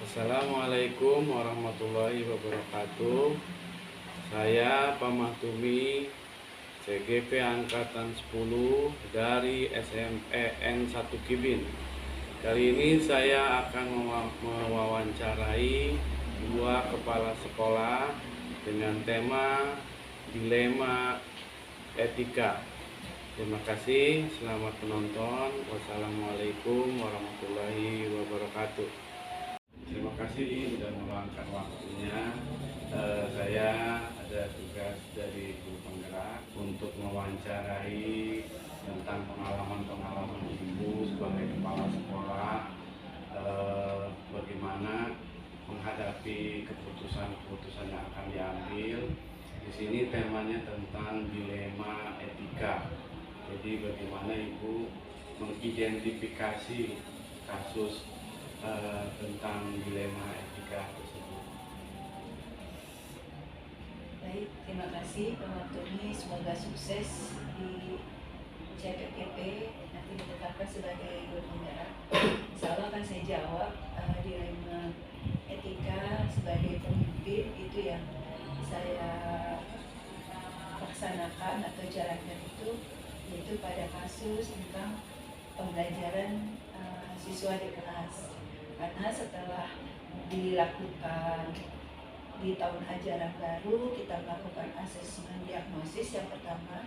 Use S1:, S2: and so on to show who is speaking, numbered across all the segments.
S1: Assalamualaikum warahmatullahi wabarakatuh. Saya Pamahtumi CGP Angkatan 10 dari SMEN 1 Kibin. Kali ini saya akan mewawancarai dua kepala sekolah dengan tema dilema etika. Terima kasih, selamat menonton. Wassalamualaikum warahmatullahi wabarakatuh. Terima kasih sudah meluangkan waktunya. Saya ada tugas dari guru penggerak untuk mewawancarai tentang pengalaman-pengalaman ibu sebagai kepala sekolah, bagaimana menghadapi keputusan-keputusan yang akan diambil. Di sini temanya tentang dilema etika. Jadi bagaimana ibu mengidentifikasi kasus tentang dilema etika tersebut.
S2: Baik, terima kasih Pak Mahtumi. Semoga sukses di CPKP nanti ditetapkan sebagai guru penggerak. Insya Allah akan saya jawab dilema etika sebagai pemimpin itu yang saya laksanakan atau jalankan itu, yaitu pada kasus tentang pembelajaran siswa di kelas. Karena setelah dilakukan di tahun ajaran baru, kita melakukan asesmen diagnosis. Yang pertama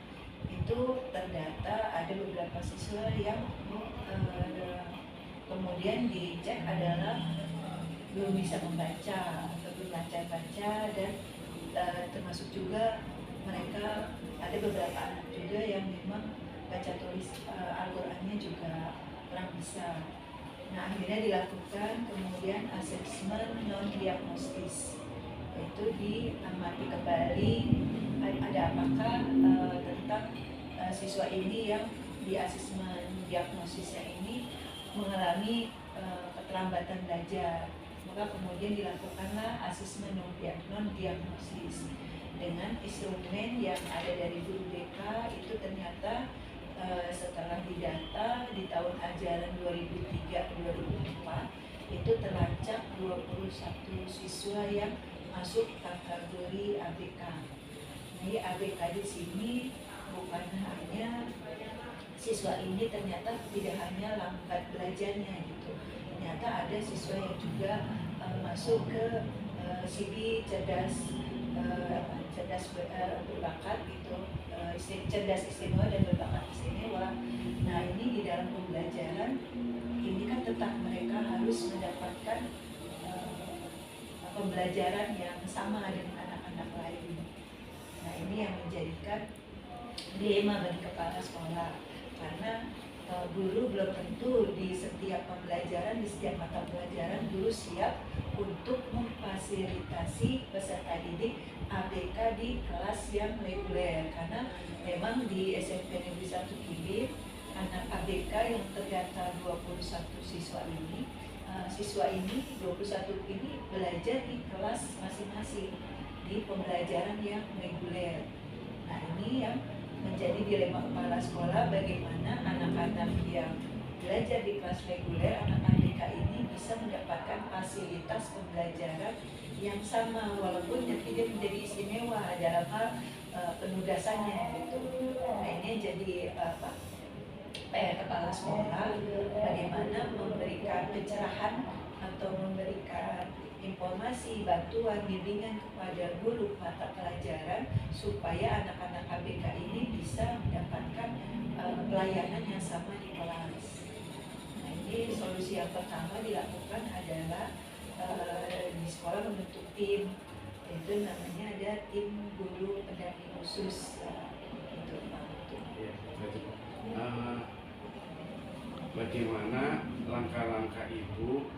S2: itu terdata ada beberapa siswa yang kemudian dicek adalah belum bisa membaca atau belum baca dan termasuk juga mereka ada beberapa anak juga yang memang baca tulis Al-Qur'annya juga kurang bisa. Nah, akhirnya dilakukan kemudian asesmen non diagnostis, yaitu diamati kembali ada apakah tentang siswa ini yang di asesmen diagnosisnya ini mengalami keterlambatan belajar. Maka kemudian dilakukanlah asesmen non diagnosis dengan instrumen yang ada dari guru BK. Itu ternyata setelah didata di tahun ajaran 2003-2004 itu terlacak 21 siswa yang masuk kategori ABK. Jadi ABK di sini bukan hanya siswa ini ternyata tidak hanya lambat belajarnya gitu. Ternyata ada siswa yang juga masuk ke segi cerdas berbakat gitu, cerdas istimewa dan berbakat istimewa. Nah, ini di dalam pembelajaran ini kan tetap mereka harus mendapatkan pembelajaran yang sama dengan anak-anak lain. Nah, ini yang menjadikan dilema bagi kepala sekolah, karena guru belum tentu di setiap pembelajaran, di setiap mata pelajaran guru siap untuk memfasilitasi peserta didik ABK di kelas yang reguler. Karena memang di SMP Negeri 1 Kibin anak ABK yang terdata 21 siswa ini, 21 ini belajar di kelas masing-masing di pembelajaran yang reguler. Nah, ini yang menjadi dilema kepala sekolah, bagaimana anak-anak yang belajar di kelas reguler, anak ABK ini bisa mendapatkan fasilitas pembelajaran yang sama walaupun nanti dia menjadi istimewa dalam hal penugasannya gitu. Nah, ini jadi PR kepala sekolah, bagaimana memberikan pencerahan atau memberikan informasi, bantuan, bimbingan kepada guru mata pelajaran supaya anak-anak ABK ini bisa mendapatkan pelayanan yang sama di kelas. Nah, ini solusi yang pertama dilakukan adalah di sekolah membentuk tim, itu namanya ada tim guru pendamping khusus. Itu
S1: bagaimana langkah-langkah ibu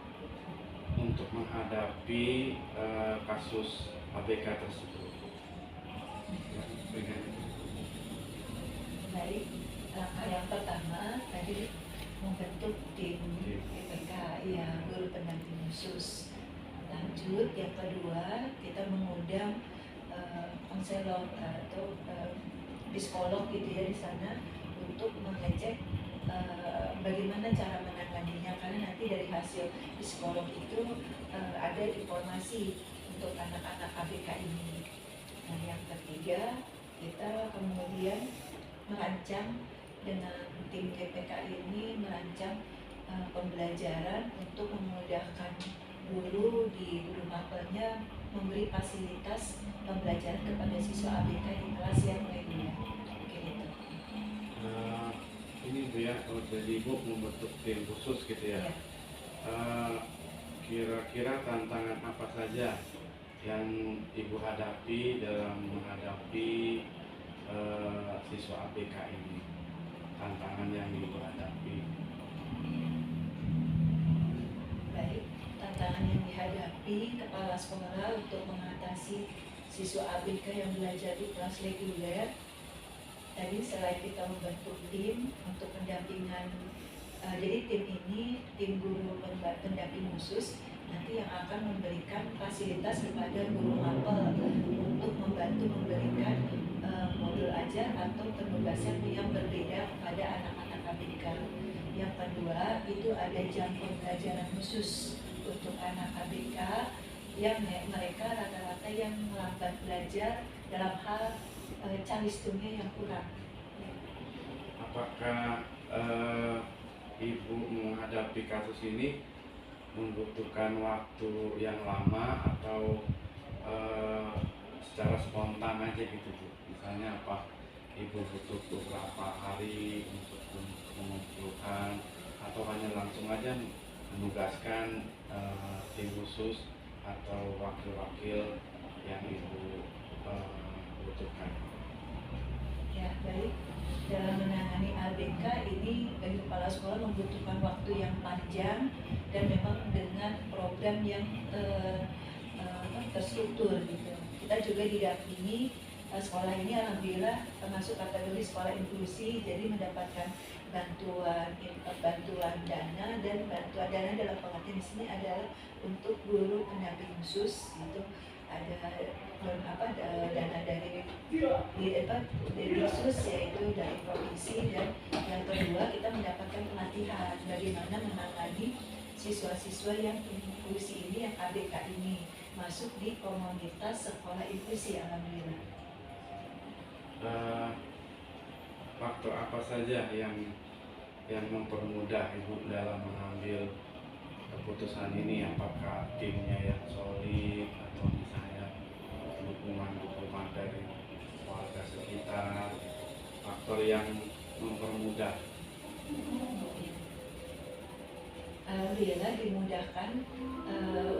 S1: untuk menghadapi kasus ABK tersebut?
S2: Baik, langkah yang pertama tadi membentuk tim PPK, ya, guru pendamping khusus. Lanjut, yang kedua kita mengundang konselor atau psikolog gitu ya di sana untuk mengecek bagaimana cara menanganinya, karena nanti dari hasil psikolog itu ada informasi untuk anak-anak ABK ini. Nah, yang ketiga, kita kemudian merancang dengan tim GPK ini merancang pembelajaran untuk memudahkan guru di guru mapelnya memberi fasilitas pembelajaran kepada siswa ABK di kelas yang reguler. Gitu.
S1: Ini Bu ya, kalau jadi Ibu membentuk tim khusus gitu ya.
S2: Ya.
S1: Kira-kira tantangan apa saja yang Ibu hadapi dalam menghadapi siswa ABK ini? Tantangan yang Ibu hadapi.
S2: Baik, tantangan yang dihadapi kepala sekolah untuk mengatasi siswa ABK yang belajar di kelas reguler. Tadi selain kita membentuk tim untuk pendampingan, jadi tim ini tim guru pendamping khusus nanti yang akan memberikan fasilitas kepada guru mapel untuk membantu memberikan modul ajar atau penugasan yang berbeda kepada anak-anak ABK. Yang kedua itu ada jam pembelajaran khusus untuk anak ABK yang mereka rata-rata yang melambat belajar dalam hal calistumnya yang kurang.
S1: Apakah Ibu menghadapi kasus ini membutuhkan waktu yang lama atau secara spontan aja gitu Bu? Misalnya apa Ibu butuh beberapa hari untuk mengumpulkan atau hanya langsung aja menugaskan tim khusus atau wakil-wakil yang Ibu butuhkan?
S2: Ya, baik. Dalam menangani ABK ini bagi kepala sekolah membutuhkan waktu yang panjang dan memang dengan program yang terstruktur gitu. Kita juga didampingi sekolah ini alhamdulillah termasuk kategori sekolah inklusi, jadi mendapatkan bantuan dana, dan bantuan dana dalam pengertian di sini adalah untuk guru pendamping khusus gitu. Ada dana dari khusus yaitu dari provinsi, dan yang kedua kita mendapatkan pelatihan bagaimana menangani siswa-siswa yang inklusi ini, yang ABK ini masuk di komunitas sekolah inklusi alhamdulillah.
S1: Faktor apa saja yang mempermudah Ibu dalam mengambil keputusan ini? Apakah timnya yang solid atau misalnya dukungan dari warga sekitar? Faktor yang mempermudah.
S2: Alhamdulillah dimudahkan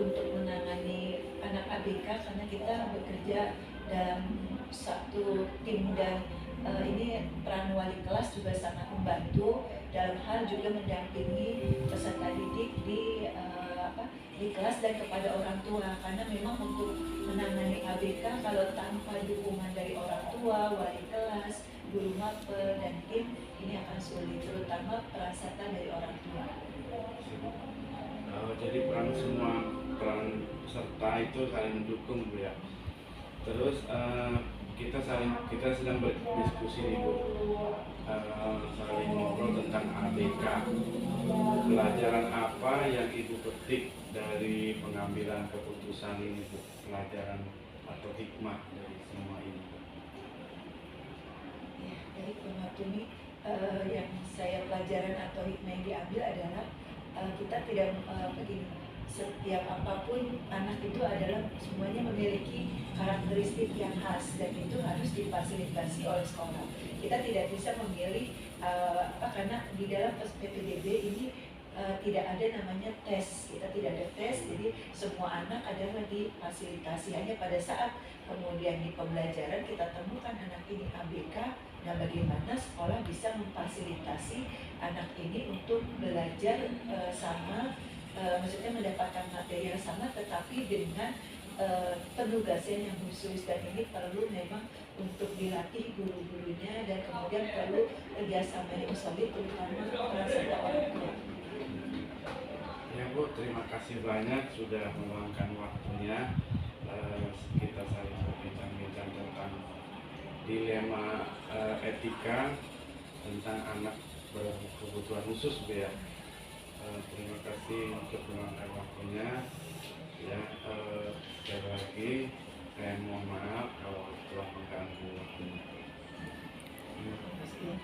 S2: untuk menangani anak ABK karena kita bekerja dalam satu tim, dan ini peran wali kelas juga sangat membantu dalam hal juga mendampingi peserta didik di kelas dan kepada orang tua, karena memang untuk menangani ABK kalau tanpa dukungan dari orang tua, wali kelas, guru mapel dan tim ini akan sulit, terutama peran serta dari orang tua.
S1: Jadi peran serta itu saling mendukung Bu ya. Terus kita sedang berdiskusi nih Bu, saling ngobrol tentang ABK. Pelajaran apa yang Ibu petik dari pengambilan keputusan ini Bu? Pelajaran atau hikmah dari semua ini Bu?
S2: Ya, dari Pematuni yang saya pelajaran atau hikmah yang diambil adalah kita tidak begini, setiap apapun anak itu adalah semuanya memiliki karakteristik yang khas dan itu harus difasilitasi oleh sekolah. Kita tidak bisa memilih karena di dalam PPDB ini tidak ada namanya tes, kita tidak ada tes, jadi semua anak adalah difasilitasi. Hanya pada saat kemudian di pembelajaran kita temukan anak ini ABK, nah bagaimana sekolah bisa memfasilitasi anak ini untuk belajar maksudnya mendapatkan materi yang sama tetapi dengan penugasan yang khusus, dan ini perlu memang untuk dilatih guru-gurunya dan kemudian perlu kerjasama yang solid terutama peran orang tua.
S1: Ya Bu, terima kasih banyak sudah meluangkan waktunya. Kita saling berbincang-bincang tentang dilema etika tentang anak berkebutuhan khusus Bu ya. Terima kasih. kasih untuk meluangkan waktunya. Ya, sekali lagi saya mohon maaf kalau telah mengganggu waktunya.
S2: Terima kasih.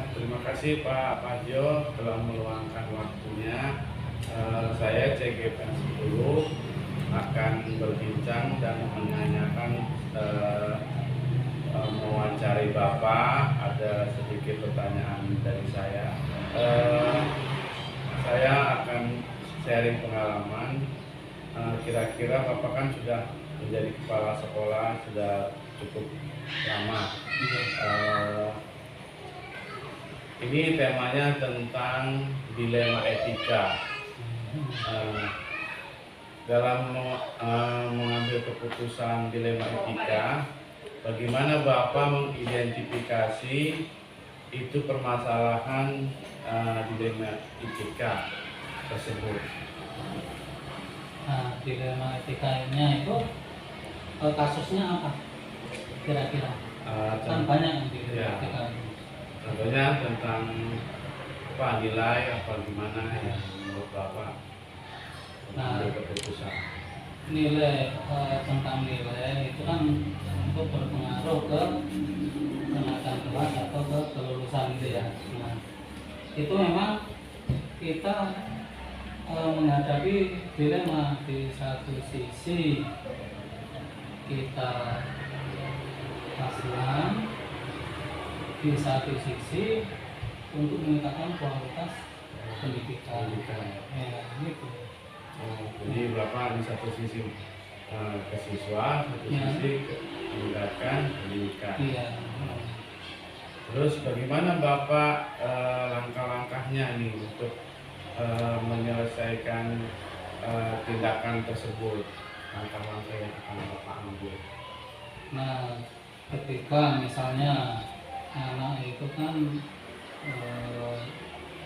S1: Terima kasih Pak Parjo telah meluangkan waktunya. Saya CGPN 10 akan berbincang dan menanyakan mewawancari Bapak. Ada sedikit pertanyaan dari saya. Saya akan sharing pengalaman. Kira-kira Bapak kan sudah menjadi kepala sekolah sudah cukup lama. Ini temanya tentang dilema etika. Dalam mengambil keputusan dilema etika, bagaimana Bapak mengidentifikasi itu permasalahan dilema etika tersebut?
S3: Nah, dilema etikanya itu kasusnya apa? Kira-kira? Kan banyak yang dilema
S1: Ya.
S3: etika itu.
S1: Contohnya tentang apa nilai apa gimana yang menurut Bapak mengambil keputusan?
S3: Nilai tentang nilai itu kan untuk berpengaruh ke kenaikan kelas atau ke kelulusan gitu ya. Nah, itu memang kita menghadapi dilema. Di satu sisi kita kasihan, di satu sisi untuk meningkatkan kualitas pendidikan. Ya, gitu.
S1: Jadi Bapak di satu sisi ke siswa, satu
S3: Ya.
S1: sisi meningkatkan pendidikan.
S3: Iya.
S1: Terus bagaimana Bapak langkah-langkahnya nih untuk menyelesaikan tindakan tersebut? Langkah-langkah yang akan Bapak ambil.
S3: Nah, ketika misalnya anak itu kan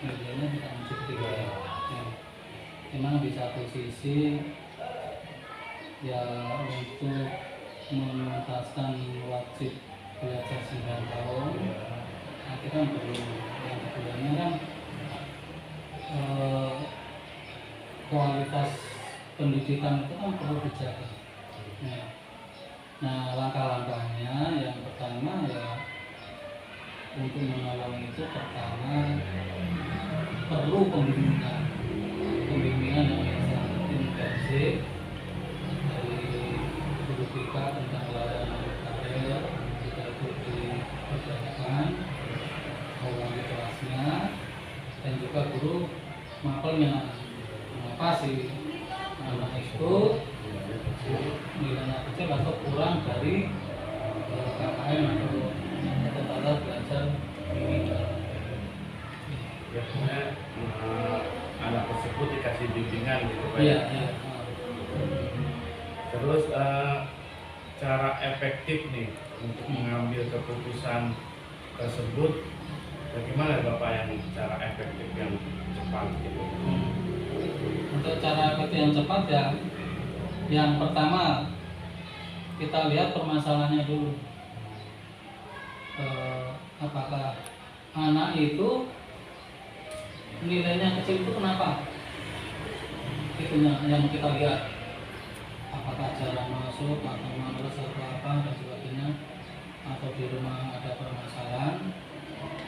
S3: nilainya tidak masuk tiga ya. Memang di satu sisi ya untuk menuntaskan wajib belajar 9 tahun, nah, kita perlu yang keduanya kan kualitas pendidikan itu kan perlu dijaga. Nah, langkah-langkahnya yang pertama ya untuk menolong itu pertama perlu pembimbingan yang sangat intensif dari guru kita tentang layanan karir kita itu dikerjakan orang di kelasnya dan juga guru mapelnya mengapa sih anak itu nilainya kecil atau kurang dari KKM atau tata belajar ini.
S1: Biasanya anak tersebut dikasih bimbingan gitu Pak.
S3: Iya.
S1: Terus cara efektif nih untuk mengambil keputusan tersebut, bagaimana Bapak yang cara efektif yang cepat gitu?
S3: Untuk cara efektif yang cepat ya, yang pertama kita lihat permasalahannya dulu. Apakah anak itu nilainya kecil itu kenapa? Itu yang kita lihat. Apakah jarang masuk atau malas atau apa dan sebagainya, atau di rumah ada permasalahan,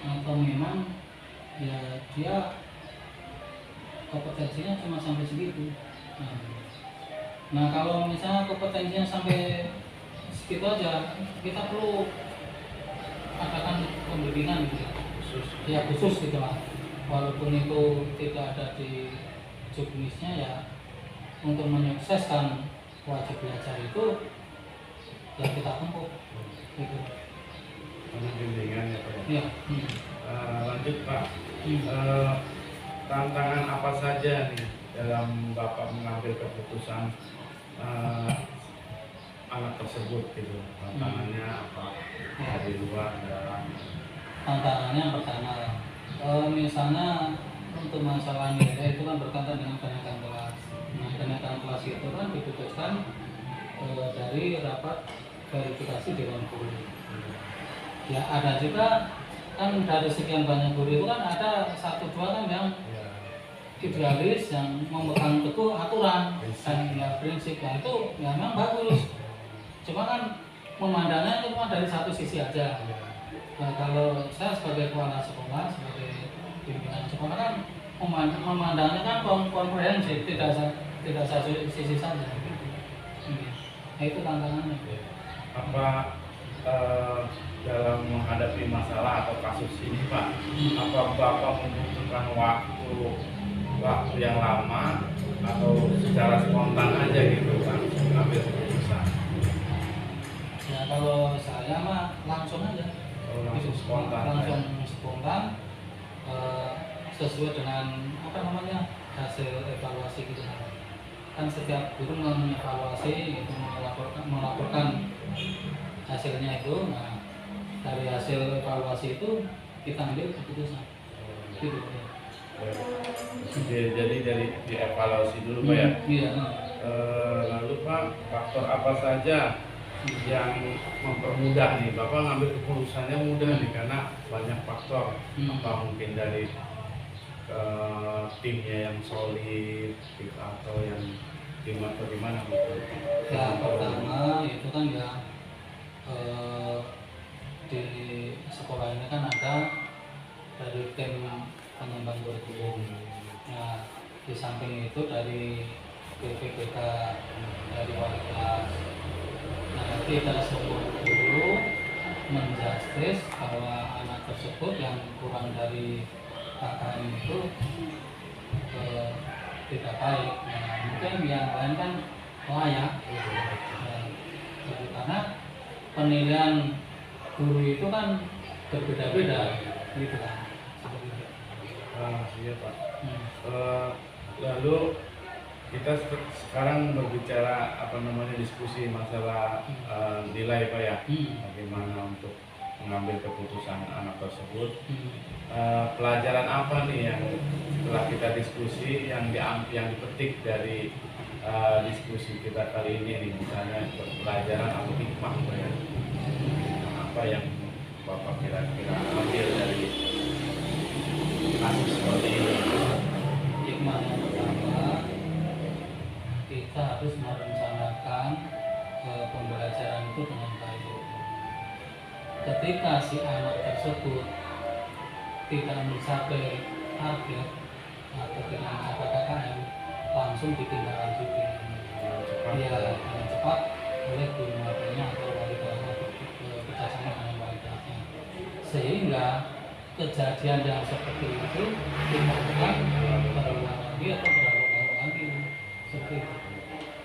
S3: atau memang ya dia kompetensinya cuma sampai segitu. Nah kalau misalnya kompetensinya sampai segitu aja, kita perlu adakan pembimbingan gitu ya, khusus gitu lah. Walaupun itu tidak ada di jobnisnya ya, untuk menyukseskan wajib belajar itu yang kita tempuh gitu.
S1: Penuh bimbingan ya Pak.
S3: Iya.
S1: Lanjut Pak.
S3: Hmm.
S1: Tantangan apa saja nih dalam Bapak mengambil keputusan anak tersebut gitu? Tantangannya apa? Dari luar, dalam?
S3: Tantangannya yang pertama, misalnya untuk masalah nilai itu kan berkaitan dengan kenaikan kelas. Nah, kenaikan kelas itu kan diputuskan dari rapat verifikasi Dewan Guru. Ya ada juga kan dari sekian banyak guru itu kan ada 1-2 kan yang idealis, yang memegang teguh aturan dan ya prinsip, ya itu ya memang bagus. Cuma kan memandangnya itu cuma dari satu sisi aja. Nah, kalau saya sebagai kepala sekolah, sebagai pimpinan sekolah kan memandangnya kan komprehensif, tidak satu sisi saja. Nah, itu tantangannya.
S1: Apa dalam menghadapi masalah atau kasus ini Pak, apa Bapak membutuhkan waktu yang lama atau secara spontan aja gitu langsung ambil keputusan?
S3: Ya kalau saya mah langsung aja.
S1: Langsung spontan.
S3: Langsung spontan, sesuai dengan apa namanya hasil evaluasi gitu. Kan setiap guru mengevaluasi, itu melaporkan hasilnya itu. Nah, dari hasil evaluasi itu kita ambil keputusan. Gitu.
S1: Jadi dari dievaluasi dulu Pak ya.
S3: Iya.
S1: Lalu Pak, faktor apa saja yang mempermudah nih Bapak ngambil keputusannya mudah nih karena banyak faktor. Apa mungkin dari timnya yang solid atau yang tim atau gimana gitu?
S3: Ya pertama itu kan ya di sekolah ini kan ada dari tim pengembang kurikulum. Nah di samping itu dari BPPK, dari wali kelas. Nah nanti ada sebuah guru menjustis bahwa anak tersebut yang kurang dari KKM itu tidak baik. Nah mungkin yang lain kan layak gitu. Nah, karena penilaian guru itu kan berbeda-beda gitu kan.
S1: Iya Pak. Lalu kita sekarang berbicara diskusi masalah nilai Pak ya. Bagaimana untuk mengambil keputusan anak tersebut. Pelajaran apa nih yang setelah kita diskusi yang dipetik dari diskusi kita kali ini nih, misalnya pelajaran atau hikmah Pak ya. Apa yang Bapak kira-kira ambil dari kasus seperti ini?
S3: Hikmah yang pertama, kita harus merencanakan pembelajaran itu dengan baik. Ketika si anak tersebut tidak mencapai target atau tidak mencapai KKM, langsung ditindaklanjuti. Ya, dengan cepat oleh guru matanya atau wali kelasnya kerjasama dengan wali kelasnya, sehingga kejadian yang seperti itu tidak akan berulang lagi atau berulang lagi seperti itu.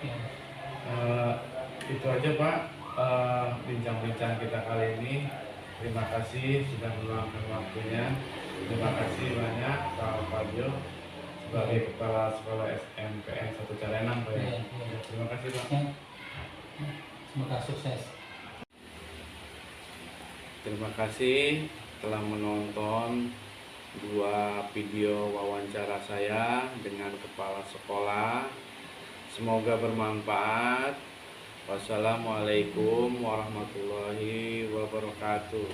S3: Ya.
S1: Itu aja Pak bincang-bincang kita kali ini. Terima kasih sudah meluangkan waktunya. Terima kasih banyak Pak Fadil sebagai Kepala Sekolah SMPN 1 Carenang Pak ya. Terima kasih Pak.
S3: Ya. Semoga sukses.
S1: Terima kasih telah menonton 2 video wawancara saya dengan kepala sekolah. Semoga bermanfaat. Wassalamualaikum warahmatullahi wabarakatuh.